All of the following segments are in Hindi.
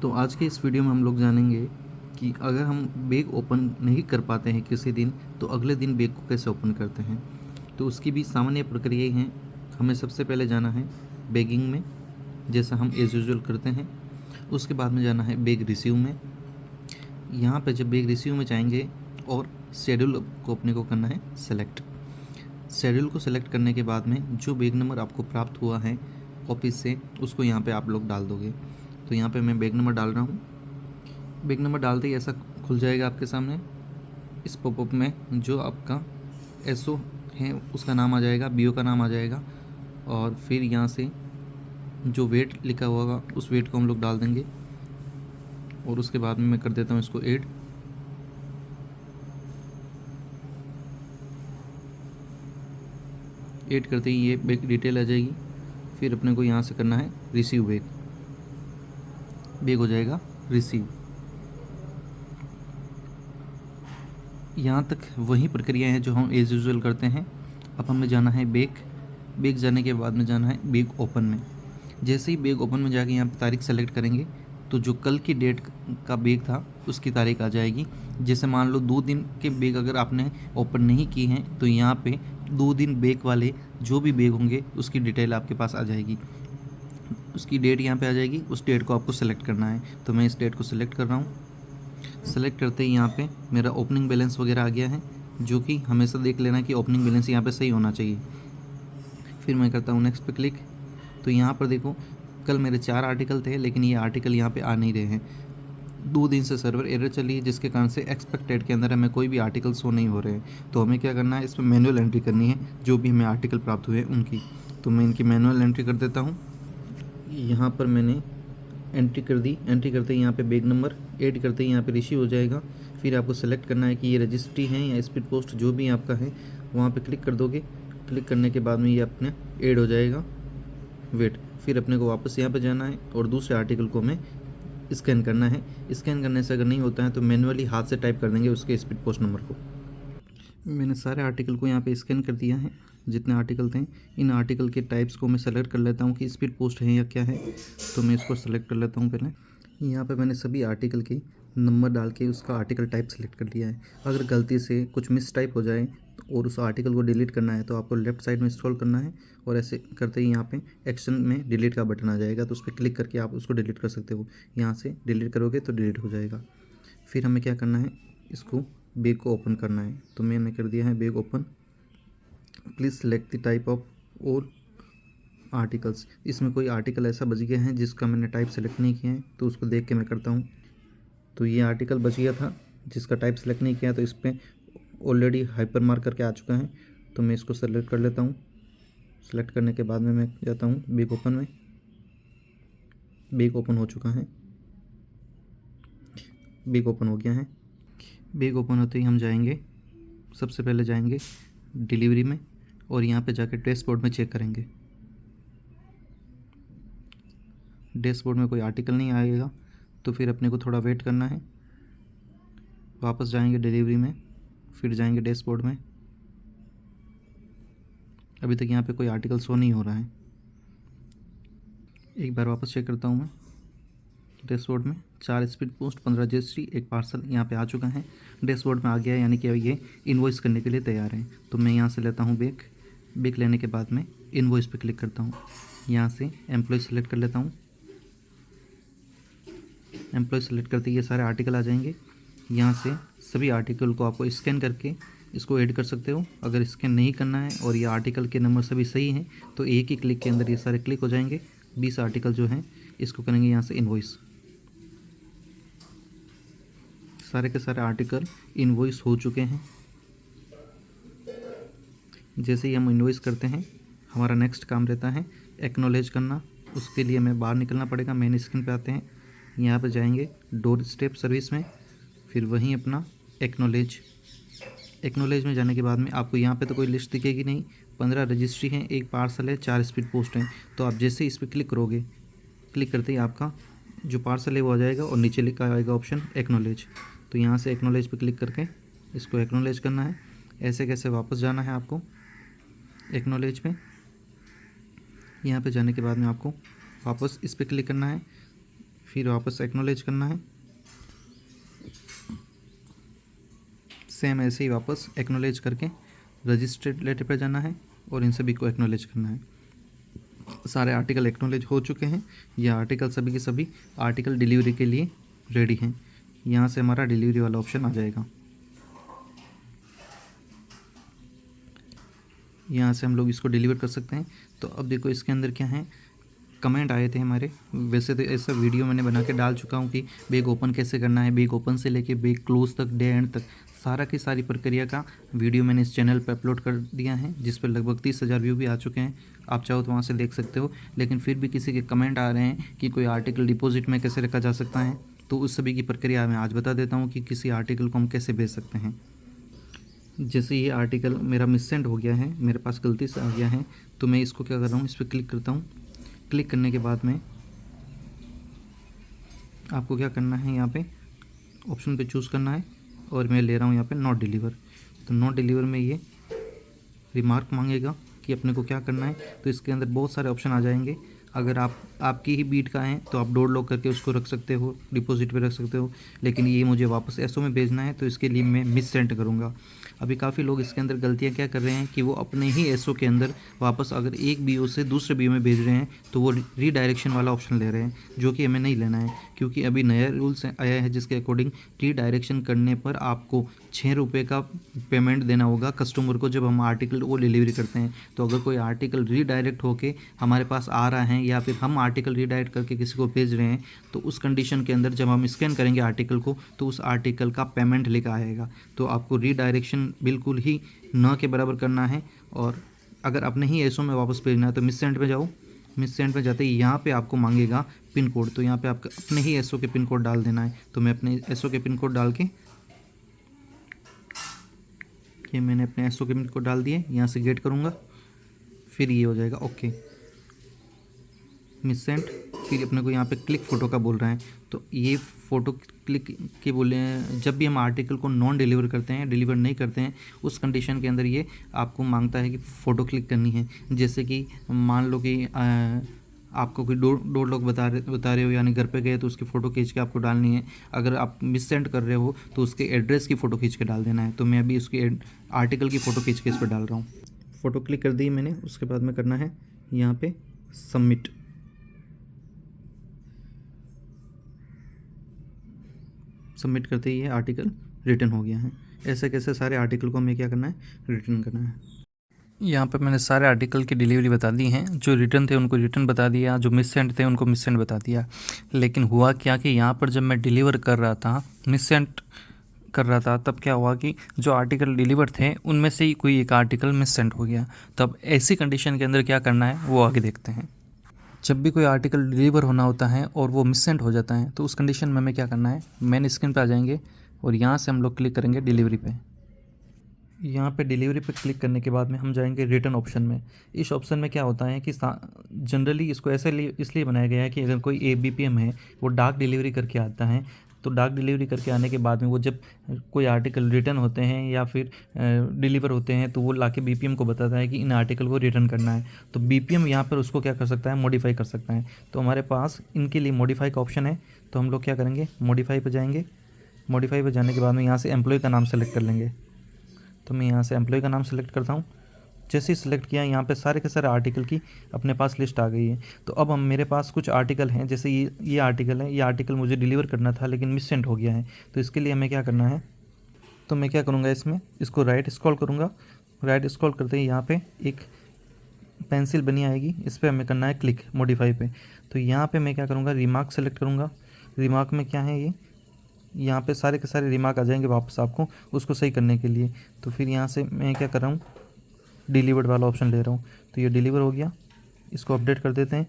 तो आज के इस वीडियो में हम लोग जानेंगे कि अगर हम बैग ओपन नहीं कर पाते हैं किसी दिन तो अगले दिन बैग को कैसे ओपन करते हैं। तो उसकी भी सामान्य प्रक्रियाएं हैं। हमें सबसे पहले जाना है बैगिंग में, जैसा हम एज यूजुअल करते हैं। उसके बाद में जाना है बैग रिसीव में। यहाँ पे जब बैग रिसीव में जाएंगे और शेड्यूल को अपने को करना है सेलेक्ट। शेड्यूल को सेलेक्ट करने के बाद में जो बैग नंबर आपको प्राप्त हुआ है ऑफिस से, उसको यहाँ पे आप लोग डाल दोगे। तो यहाँ पे मैं बैग नंबर डाल रहा हूँ। बैग नंबर डालते ही ऐसा खुल जाएगा आपके सामने। इस पॉपअप में जो आपका एसओ है उसका नाम आ जाएगा, बीओ का नाम आ जाएगा, और फिर यहाँ से जो वेट लिखा हुआ होगा उस वेट को हम लोग डाल देंगे। और उसके बाद में मैं कर देता हूँ इसको ऐड करते ही ये बैग डिटेल आ जाएगी। फिर अपने को यहाँ से करना है रिसीव बैग। बैग हो जाएगा रिसीव। यहाँ तक वही प्रक्रिया है जो हम एज यूजुअल करते हैं। अब हमें जाना है बैग जाने के बाद में जाना है बैग ओपन में। जैसे ही बैग ओपन में जाके यहाँ पर तारीख सेलेक्ट करेंगे तो जो कल की डेट का बैग था उसकी तारीख आ जाएगी। जैसे मान लो 2 दिन के बैग अगर आपने ओपन नहीं की हैं तो यहाँ पे 2 दिन बैग वाले जो भी बैग होंगे उसकी डिटेल आपके पास आ जाएगी। उसकी डेट यहाँ पे आ जाएगी, उस डेट को आपको सेलेक्ट करना है। तो मैं इस डेट को सेलेक्ट कर रहा हूँ। सेलेक्ट करते ही यहाँ पे मेरा ओपनिंग बैलेंस वगैरह आ गया है, जो कि हमेशा देख लेना कि ओपनिंग बैलेंस यहाँ पे सही होना चाहिए। फिर मैं करता हूँ नेक्स्ट पे क्लिक। तो यहाँ पर देखो कल मेरे 4 आर्टिकल थे, लेकिन ये आर्टिकल यहाँ पे आ नहीं रहे हैं। 2 दिन से सर्वर एरर चली है, जिसके कारण से एक्सपेक्टेड के अंदर हमें कोई भी आर्टिकल शो नहीं हो रहे हैं। तो हमें क्या करना है, इसमें मैनुअल एंट्री करनी है जो भी हमें आर्टिकल प्राप्त हुए उनकी। तो मैं इनकी मैनुअल एंट्री कर देता हूँ। यहाँ पर मैंने एंट्री कर दी। एंट्री करते ही यहाँ पे बैग नंबर ऐड करते ही यहाँ पे रिसीव हो जाएगा। फिर आपको सेलेक्ट करना है कि ये रजिस्ट्री है या स्पीड पोस्ट जो भी आपका है, वहाँ पे क्लिक कर दोगे। क्लिक करने के बाद में ये अपने ऐड हो जाएगा। वेट। फिर अपने को वापस यहाँ पे जाना है और दूसरे आर्टिकल को हमें स्कैन करना है। स्कैन करने से अगर नहीं होता है तो मैनुअली हाथ से टाइप कर देंगे उसके स्पीड पोस्ट नंबर को। मैंने सारे आर्टिकल को यहाँ पे स्कैन कर दिया है, जितने आर्टिकल थे। इन आर्टिकल के टाइप्स को मैं सेलेक्ट कर लेता हूँ कि स्पीड पोस्ट है या क्या है। तो मैं इसको सेलेक्ट कर लेता हूँ पहले। यहाँ पे मैंने सभी आर्टिकल के नंबर डाल के उसका आर्टिकल टाइप सेलेक्ट कर लिया है। अगर गलती से कुछ मिस टाइप हो जाए और उस आर्टिकल को डिलीट करना है तो आपको लेफ्ट साइड में स्क्रॉल करना है, और ऐसे करते ही यहाँ पे एक्शन में डिलीट का बटन आ जाएगा। तो उस पर क्लिक करके आप उसको डिलीट कर सकते हो। यहाँ से डिलीट करोगे तो डिलीट हो जाएगा। फिर हमें क्या करना है, इसको बैग को ओपन करना है। तो मैंने कर दिया है bag open. Please select the type of और आर्टिकल्स। इसमें कोई आर्टिकल ऐसा बच गया है जिसका मैंने टाइप सेलेक्ट नहीं किया है, तो उसको देख के मैं करता हूँ। तो ये आर्टिकल बच गया था जिसका टाइप सेलेक्ट नहीं किया, तो इस पर ऑलरेडी हाइपर मार्क करके आ चुका है। तो मैं इसको सेलेक्ट कर लेता हूँ। सेलेक्ट करने के बाद में मैं जाता हूँ बैग ओपन में। बैग ओपन हो चुका है। बैग ओपन हो गया है। बैग ओपन होते ही हम जाएंगे, सबसे पहले जाएंगे डिलीवरी में, और यहाँ पे जाके डैशबोर्ड में चेक करेंगे। डैशबोर्ड में कोई आर्टिकल नहीं आएगा, तो फिर अपने को थोड़ा वेट करना है। वापस जाएंगे डिलीवरी में, फिर जाएंगे डैशबोर्ड में। अभी तक यहाँ पे कोई आर्टिकल शो नहीं हो रहा है। एक बार वापस चेक करता हूँ मैं। डैशबोर्ड में 4 स्पीड पोस्ट, 15 रजिस्ट्री, 1 पार्सल यहाँ पे आ चुका है। डैशबोर्ड में आ गया है, यानी कि ये इनवॉइस करने के लिए तैयार है। तो मैं यहाँ से लेता हूँ बैग लेने के बाद में इनवॉइस पे क्लिक करता हूँ। यहाँ से एम्प्लॉय सेलेक्ट कर लेता हूँ। एम्प्लॉय सेलेक्ट करते ये सारे आर्टिकल आ जाएंगे। यहाँ से सभी आर्टिकल को आपको स्कैन करके इसको ऐड कर सकते हो। अगर स्कैन नहीं करना है और ये आर्टिकल के नंबर सभी सही हैं तो एक ही क्लिक के अंदर ये सारे क्लिक हो जाएंगे। 20 आर्टिकल जो हैं इसको करेंगे यहाँ से इनवॉइस। सारे के सारे आर्टिकल इनवॉइस हो चुके हैं। जैसे ही हम इनवॉइस करते हैं हमारा नेक्स्ट काम रहता है एक्नॉलेज करना। उसके लिए हमें बाहर निकलना पड़ेगा। मेन स्क्रीन पे आते हैं, यहाँ पे जाएंगे डोर स्टेप सर्विस में, फिर वहीं अपना एक्नॉलेज में जाने के बाद में आपको यहाँ पे तो कोई लिस्ट दिखेगी नहीं। 15 रजिस्ट्री हैं, 1 पार्सल है, 4 स्पीड पोस्ट हैं। तो आप जैसे ही इस पर क्लिक करोगे, क्लिक करते ही आपका जो पार्सल है वो आ जाएगा और नीचे लिखा आएगा ऑप्शन एक्नॉलेज। तो यहाँ से एक्नॉलेज पे क्लिक करके इसको एक्नॉलेज करना है। ऐसे कैसे वापस जाना है आपको एक्नॉलेज पे। यहाँ पे जाने के बाद में आपको वापस इस पर क्लिक करना है। फिर वापस एक्नॉलेज करना है। सेम ऐसे ही वापस एक्नॉलेज करके रजिस्टर्ड लेटर पर जाना है और इन सभी को एक्नॉलेज करना है। सारे आर्टिकल एक्नॉलेज हो चुके हैं। ये आर्टिकल सभी के सभी आर्टिकल डिलीवरी के लिए रेडी हैं। यहाँ से हमारा डिलीवरी वाला ऑप्शन आ जाएगा। यहाँ से हम लोग इसको डिलीवर कर सकते हैं। तो अब देखो इसके अंदर क्या है, कमेंट आए थे हमारे। वैसे तो ऐसा वीडियो मैंने बना के डाल चुका हूँ कि बैग ओपन कैसे करना है, बैग ओपन से लेके बैग क्लोज तक, डे एंड तक सारा की सारी प्रक्रिया का वीडियो मैंने इस चैनल पर अपलोड कर दिया है, जिस पर लगभग 30,000 व्यू भी आ चुके हैं। आप चाहो तो वहाँ से देख सकते हो। लेकिन फिर भी किसी के कमेंट आ रहे हैं कि कोई आर्टिकल डिपॉजिट में कैसे रखा जा सकता है, तो उस सभी की प्रक्रिया मैं आज बता देता हूँ कि किसी आर्टिकल को हम कैसे भेज सकते हैं। जैसे ये आर्टिकल मेरा मिससेंड हो गया है, मेरे पास गलती से आ गया है, तो मैं इसको क्या कर रहा हूँ, इस पर क्लिक करता हूँ। क्लिक करने के बाद में आपको क्या करना है, यहाँ पे ऑप्शन पे चूज़ करना है और मैं ले रहा हूँ यहाँ पे नॉट डिलीवर। तो नॉट डिलीवर में ये रिमार्क मांगेगा कि अपने को क्या करना है। तो इसके अंदर बहुत सारे ऑप्शन आ जाएंगे। अगर आपकी ही बीट का है तो आप डोर लॉक करके उसको रख सकते हो, डिपॉजिट पे रख सकते हो। लेकिन ये मुझे वापस एसओ में भेजना है, तो इसके लिए मैं मिस सेंड करूँगा। अभी काफ़ी लोग इसके अंदर गलतियाँ क्या कर रहे हैं कि वो अपने ही एसओ के अंदर वापस अगर एक बीओ से दूसरे बीओ में भेज रहे हैं तो वो रीडायरेक्शन वाला ऑप्शन ले रहे हैं, जो कि हमें नहीं लेना है। क्योंकि अभी नया रूल्स आया है जिसके अकॉर्डिंग रीडायरेक्शन करने पर आपको 6 रुपये का पेमेंट देना होगा कस्टमर को, जब हम आर्टिकल वो डिलीवरी करते हैं। तो अगर कोई आर्टिकल रीडायरेक्ट होके हमारे पास आ रहा है या फिर हम आर्टिकल रीडायरेक्ट करके किसी को भेज रहे हैं, तो उस कंडीशन के अंदर जब हम स्कैन करेंगे आर्टिकल को तो उस आर्टिकल का पेमेंट लिखा आएगा। तो आपको रीडायरेक्शन बिल्कुल ही न के बराबर करना है। और अगर अपने ही एसओ में वापस भेजना है तो मिस सेंड पे जाओ। मिस सेंड पे जाते ही यहाँ पे आपको मांगेगा पिन कोड, तो यहाँ पे आपको अपने ही एसओ के पिन कोड डाल देना है। तो मैं अपने एसओ के पिन कोड डाल के ये मैंने अपने एसओ के पिन कोड डाल दिए, यहाँ से गेट करूँगा, फिर ये हो जाएगा ओके मिस सेंड। फिर अपने को यहाँ पे क्लिक फ़ोटो का बोल रहा है, तो ये फ़ोटो क्लिक के बोले हैं। जब भी हम आर्टिकल को नॉन डिलीवर करते हैं, डिलीवर नहीं करते हैं, उस कंडीशन के अंदर ये आपको मांगता है कि फ़ोटो क्लिक करनी है। जैसे कि मान लो कि आपको कोई डोर लॉक बता रहे हो, यानी घर पे गए तो उसकी फ़ोटो खींच के आपको डालनी है। अगर आप मिस सेंड कर रहे हो तो उसके एड्रेस की फ़ोटो खींच के डाल देना है। तो मैं अभी उसकी आर्टिकल की फ़ोटो खींच के इस पर डाल रहा हूँ। फ़ोटो क्लिक कर दी मैंने। उसके बाद में करना है यहाँ पे सबमिट। सबमिट करते ही ये आर्टिकल रिटर्न हो गया है। ऐसे कैसे सारे आर्टिकल को हमें क्या करना है, रिटर्न करना है। यहाँ पे मैंने सारे आर्टिकल की डिलीवरी बता दी हैं। जो रिटर्न थे उनको रिटर्न बता दिया, जो मिस सेंड थे उनको मिस सेंड बता दिया। लेकिन हुआ क्या कि यहाँ पर जब मैं डिलीवर कर रहा था, मिस सेंड कर रहा था, तब क्या हुआ कि जो आर्टिकल डिलीवर थे उनमें से ही कोई एक आर्टिकल मिस सेंड हो गया। तब ऐसी कंडीशन के अंदर क्या करना है वो आगे देखते हैं। जब भी कोई आर्टिकल डिलीवर होना होता है और वो मिस सेंड हो जाता है तो उस कंडीशन में हमें क्या करना है, मेन स्क्रीन पे आ जाएंगे और यहाँ से हम लोग क्लिक करेंगे डिलीवरी पे। यहाँ पे डिलीवरी पे क्लिक करने के बाद में हम जाएंगे रिटर्न ऑप्शन में। इस ऑप्शन में क्या होता है कि जनरली इसको ऐसे इसलिए बनाया गया है कि अगर कोई ABPM है वो डाक डिलीवरी करके आता है, तो डाक डिलीवरी करके आने के बाद में वो जब कोई आर्टिकल रिटर्न होते हैं या फिर डिलीवर होते हैं तो वो लाके BPM को बताता है कि इन आर्टिकल को रिटर्न करना है। तो BPM यहाँ पर उसको क्या कर सकता है, मॉडिफाई कर सकता है। तो हमारे पास इनके लिए मॉडिफाई का ऑप्शन है। तो हम लोग क्या करेंगे, मॉडिफाई पर जाएंगे। मॉडिफाई पर जाने के बाद में यहाँ से एम्प्लॉय का नाम सेलेक्ट कर लेंगे। तो मैं यहाँ से एम्प्लॉय का नाम सेलेक्ट करता हूँ। जैसे ही सिलेक्ट किया, यहाँ पे सारे के सारे आर्टिकल की अपने पास लिस्ट आ गई है। तो अब हम मेरे पास कुछ आर्टिकल हैं, जैसे ये आर्टिकल है। ये आर्टिकल मुझे डिलीवर करना था लेकिन मिस सेंड हो गया है। तो इसके लिए हमें क्या करना है, तो मैं क्या करूँगा, इसमें इसको राइट स्क्रॉल करूँगा। राइट स्क्रॉल करते ही यहाँ पे एक पेंसिल बनी आएगी, इस पर हमें करना है क्लिक मॉडिफाई पे। तो यहाँ पे मैं क्या करूँगा, रिमार्क सेलेक्ट करूँगा। रिमार्क में क्या है, ये यहाँ पे सारे के सारे रिमार्क आ जाएंगे वापस आपको उसको सही करने के लिए। तो फिर यहाँ से मैं क्या कर रहा हूँ, डिलीवर्ड वाला ऑप्शन ले रहा हूँ। तो ये डिलीवर हो गया, इसको अपडेट कर देते हैं।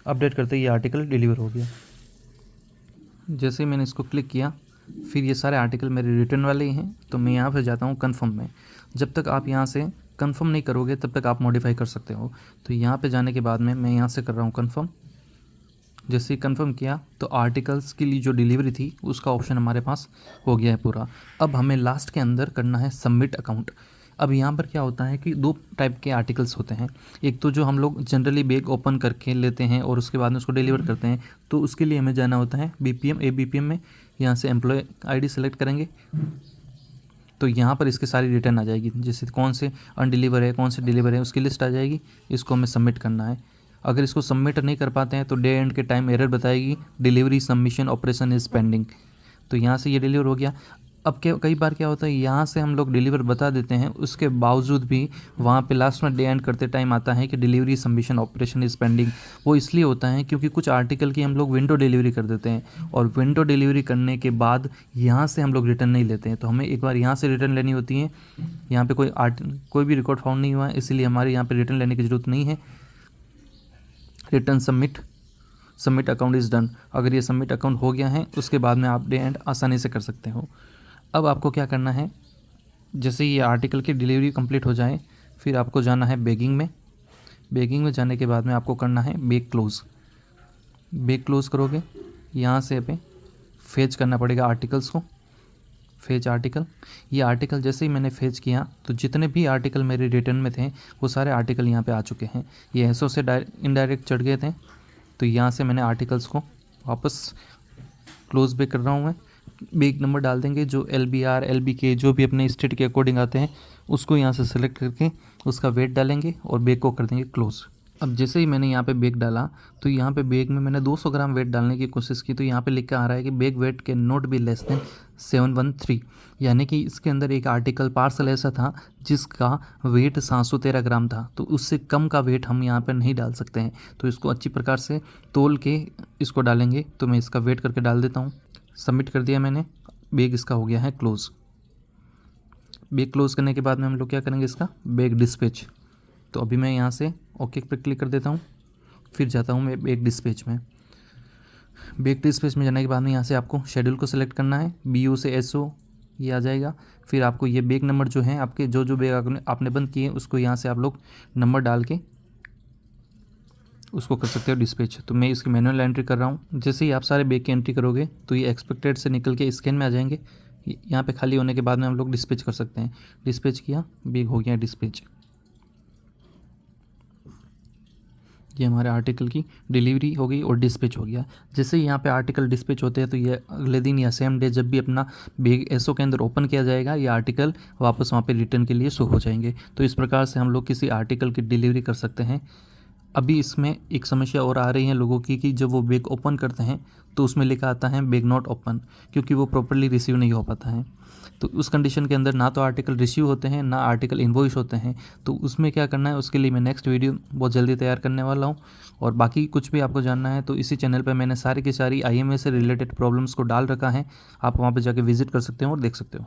अपडेट करते ही ये आर्टिकल डिलीवर हो गया। जैसे ही मैंने इसको क्लिक किया, फिर ये सारे आर्टिकल मेरे रिटर्न वाले ही हैं। तो मैं यहाँ पर जाता हूँ कन्फर्म में। जब तक आप यहाँ से कन्फर्म नहीं करोगे तब तक आप मॉडिफाई कर सकते हो। तो यहाँ पर जाने के बाद में मैं यहाँ से कर रहा हूँ कन्फर्म। जैसे ही कन्फर्म किया तो आर्टिकल्स के लिए जो डिलीवरी थी उसका ऑप्शन हमारे पास हो गया है पूरा। अब हमें लास्ट के अंदर करना है सबमिट अकाउंट। अब यहाँ पर क्या होता है कि दो टाइप के आर्टिकल्स होते हैं। एक तो जो हम लोग जनरली बैग ओपन करके लेते हैं और उसके बाद में उसको डिलीवर करते हैं, तो उसके लिए हमें जाना होता है BPM ABPM में। यहाँ से एम्प्लॉय ID सेलेक्ट करेंगे तो यहाँ पर इसकी सारी रिटर्न आ जाएगी, जैसे कौन से अनडिलीवर है, कौन से डिलीवर है, उसकी लिस्ट आ जाएगी। इसको हमें सबमिट करना है। अगर इसको सबमिट नहीं कर पाते हैं तो डे एंड के टाइम एरर बताएगी, delivery submission operation is pending. तो यहाँ से ये डिलीवर हो गया। अब क्या कई बार क्या होता है, यहाँ से हम लोग डिलीवर बता देते हैं, उसके बावजूद भी वहाँ पे लास्ट में डे एंड करते टाइम आता है कि delivery submission operation is pending. वो इसलिए होता है क्योंकि कुछ आर्टिकल की हम लोग विंडो डिलीवरी कर देते हैं, और विंडो डिलीवरी करने के बाद यहाँ से हम लोग रिटर्न नहीं लेते हैं, तो हमें एक बार यहाँ से रिटर्न लेनी होती है। यहाँ पे कोई भी रिकॉर्ड फाउंड नहीं हुआ है, इसीलिए हमारे यहाँ पे रिटर्न लेने की ज़रूरत नहीं है। Return submit account is done. अगर ये सबमिट अकाउंट हो गया है, उसके बाद में आप डे एंड आसानी से कर सकते हो। अब आपको क्या करना है, जैसे ये आर्टिकल की डिलीवरी कंप्लीट हो जाए, फिर आपको जाना है बैगिंग में। बैगिंग में जाने के बाद में आपको करना है बैग क्लोज़ करोगे। यहाँ से पे फेच करना पड़ेगा आर्टिकल्स को, फेच आर्टिकल। ये आर्टिकल जैसे ही मैंने फेच किया तो जितने भी आर्टिकल मेरे रिटर्न में थे वो सारे आर्टिकल यहाँ पे आ चुके हैं। ये एसओ से इनडायरेक्ट चढ़ गए थे, तो यहाँ से मैंने आर्टिकल्स को वापस क्लोज बैक कर रहा हूँ मैं। बैग नंबर डाल देंगे, जो LBR LBK जो भी अपने स्टेट के अकॉर्डिंग आते हैं उसको यहाँ से सेलेक्ट करके उसका वेट डालेंगे और बैग को कर देंगे क्लोज़। अब जैसे ही मैंने यहाँ पे बैग डाला तो यहाँ पे बैग में मैंने 200 ग्राम वेट डालने की कोशिश की, तो यहाँ पे लिख के आ रहा है कि bag weight can not be less than 713, यानी कि इसके अंदर एक आर्टिकल पार्सल ऐसा था जिसका वेट 713 ग्राम था, तो उससे कम का वेट हम यहाँ पर नहीं डाल सकते हैं। तो इसको अच्छी प्रकार से तोल के इसको डालेंगे। तो मैं इसका वेट करके डाल देता हूँ। सबमिट कर दिया मैंने, बैग इसका हो गया है क्लोज़। बैग क्लोज़ करने के बाद में हम लोग क्या करेंगे, इसका बैग डिस्पैच। तो अभी मैं यहाँ से ओके पर क्लिक कर देता हूँ, फिर जाता हूँ मैं बैग डिस्पैच में। बैग डिस्पैच में जाने के बाद में यहाँ से आपको शेड्यूल को सिलेक्ट करना है, BO से SO ये आ जाएगा। फिर आपको ये बैग नंबर जो है आपके जो बैग आपने बंद किए उसको यहाँ से आप लोग नंबर डाल के उसको कर सकते हो डिस्पैच। तो मैं इसकी मैनुअल एंट्री कर रहा हूँ। जैसे ही आप सारे बैग की एंट्री करोगे तो ये एक्सपेक्टेड से निकल के स्कैन में आ जाएंगे। यहाँ पे खाली होने के बाद में हम लोग डिस्पैच कर सकते हैं। डिस्पैच किया, बैग हो गया डिस्पैच। ये हमारे आर्टिकल की डिलीवरी हो गई और डिस्पैच हो गया। जैसे ही यहाँ पे आर्टिकल डिस्पैच होते हैं तो ये अगले दिन या सेम डे जब भी अपना बैग एसओ के अंदर ओपन किया जाएगा, ये आर्टिकल वापस वहाँ पे रिटर्न के लिए शो हो जाएंगे। तो इस प्रकार से हम लोग किसी आर्टिकल की डिलीवरी कर सकते हैं। अभी इसमें एक समस्या और आ रही है लोगों की कि जब वो बैग ओपन करते हैं तो उसमें लिखा आता है बैग नॉट ओपन, क्योंकि वो प्रॉपर्ली रिसीव नहीं हो पाता है। तो उस कंडीशन के अंदर ना तो आर्टिकल रिसीव होते हैं ना आर्टिकल इन्वॉइस होते हैं। तो उसमें क्या करना है, उसके लिए मैं नेक्स्ट वीडियो बहुत जल्दी तैयार करने वाला हूँ। और बाकी कुछ भी आपको जानना है तो इसी चैनल पर मैंने सारी की सारी IMS से रिलेटेड प्रॉब्लम्स को डाल रखा है। आप वहाँ पर जाके विजिट कर सकते हो और देख सकते हो।